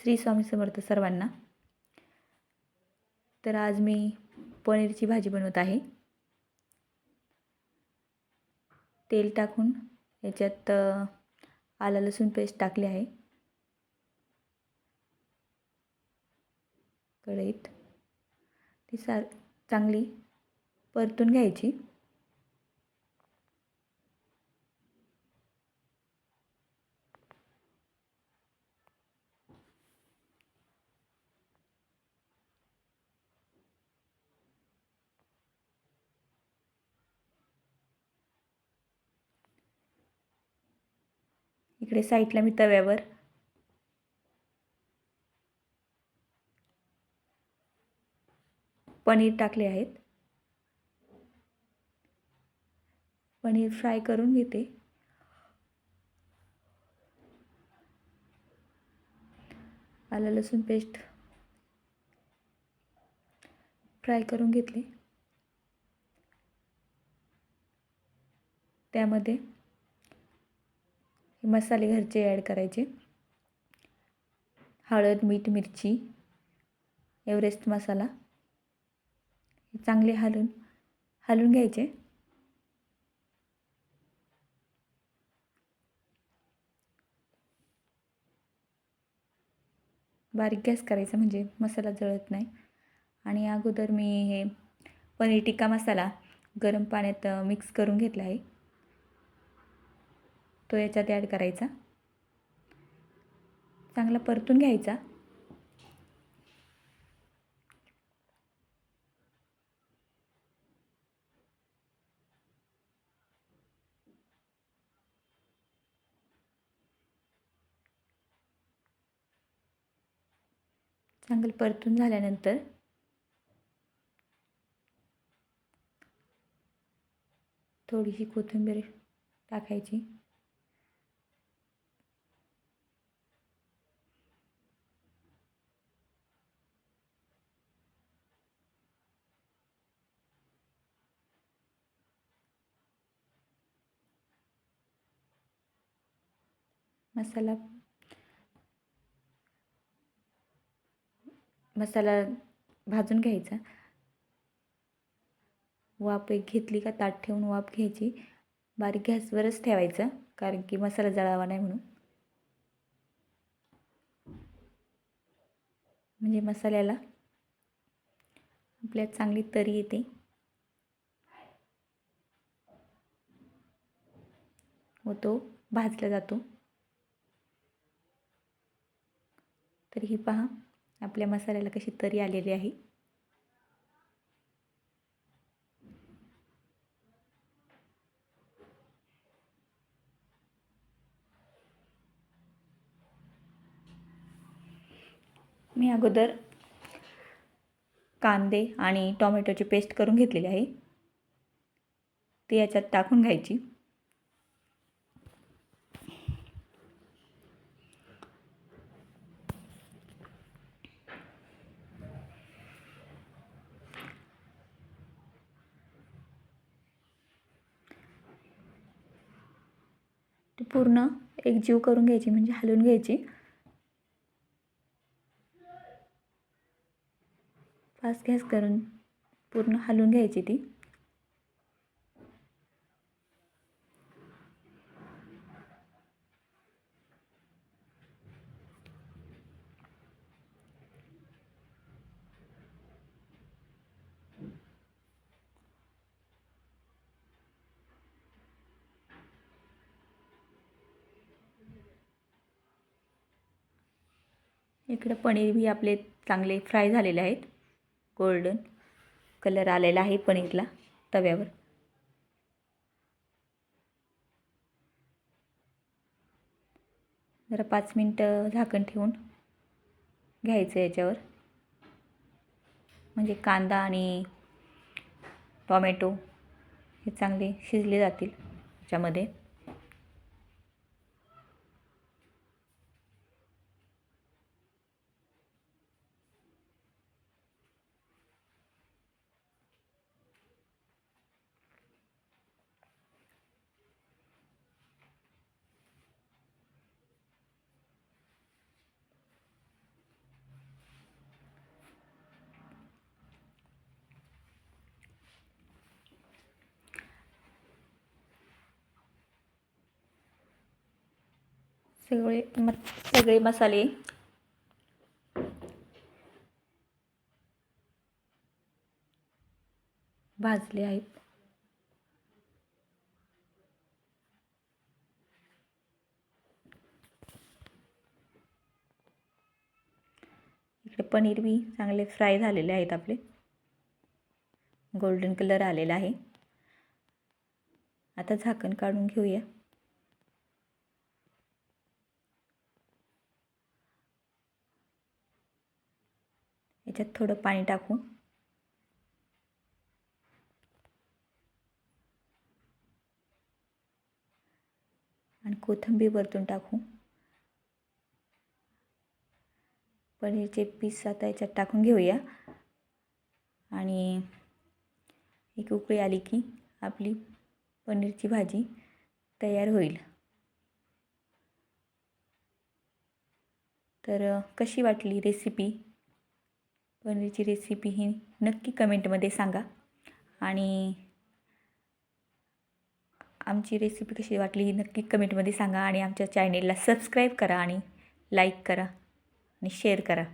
श्री स्वामी समर्थ सर्वांना. तर आज मी पनीरची भाजी बनवत आहे. तेल टाकून याच्यात आलं लसूण पेस्ट टाकली आहे. कढईत ती चांगली परतून घ्यायची. इकडे साईडला मी तव्यावर पनीर टाकले आहेत. पनीर फ्राय करून घेते. आलं लसूण पेस्ट फ्राय करून घेतली. त्यामध्ये मसाले घरचे ॲड करायचे. हळद, मीठ, मिरची, एव्हरेस्ट मसाला हे चांगले हलवून घ्यायचे. बारीक गॅस करायचा म्हणजे मसाला जळत नाही. आणि अगोदर मी हे पनीर टिक्का मसाला गरम पाण्यात मिक्स करून घेतला आहे. तो याच्यात ॲड करायचा. चांगला परतून घ्यायचा. चांगलं परतून झाल्यानंतर थोडीशी कोथिंबीर टाकायची. मसाला भाजून घ्यायचा. वाफ एक घेतली का ताट ठेवून वाफ घ्यायची. बारीक गॅसवरच ठेवायचं कारण की मसाला जळावा नाही म्हणून. म्हणजे मसाल्याला आपल्यात चांगली तरी येते व तो भाजला जातो. तर ही पहा आपल्या मसाल्याला कशी तरी आलेली आहे. मी अगोदर कांदे आणि टोमॅटोची पेस्ट करून घेतलेली आहे. ती याच्यात टाकून घ्यायची. ती पूर्ण एकजीव करून घ्यायची म्हणजे हलवून घ्यायची. फास्ट गॅस करून पूर्ण हलवून घ्यायची ती. इकडं पनीर भी आपले चांगले फ्राय झालेले आहेत. गोल्डन कलर आलेला आहे पनीरला तव्यावर. जरा 5 मिनटं झाकण ठेवून घ्यायचं याच्यावर. म्हणजे कांदा आणि टोमॅटो हे चांगले शिजले जातील याच्यामध्ये. सगळे मसाले भाजले आहेत. इकडे पनीर बी चांगले फ्राय झालेले आहेत, आपले गोल्डन कलर आलेला आहे. आता झाकण काढून घेऊया. याच्यात थोडं पाणी टाकू आणि कोथिंबीर वरतून टाकू. पनीरचे पीस आता याच्यात टाकून घेऊया आणि एक उकळी आली की आपली पनीरची भाजी तयार होईल. तर कशी वाटली रेसिपी, पनीरची रेसिपी ही नक्की कमेंटमध्ये सांगा. आणि आमची रेसिपी कशी वाटली ही नक्की कमेंटमध्ये सांगा. आणि आमच्या चॅनेलला सबस्क्राईब करा आणि लाईक करा आणि शेअर करा.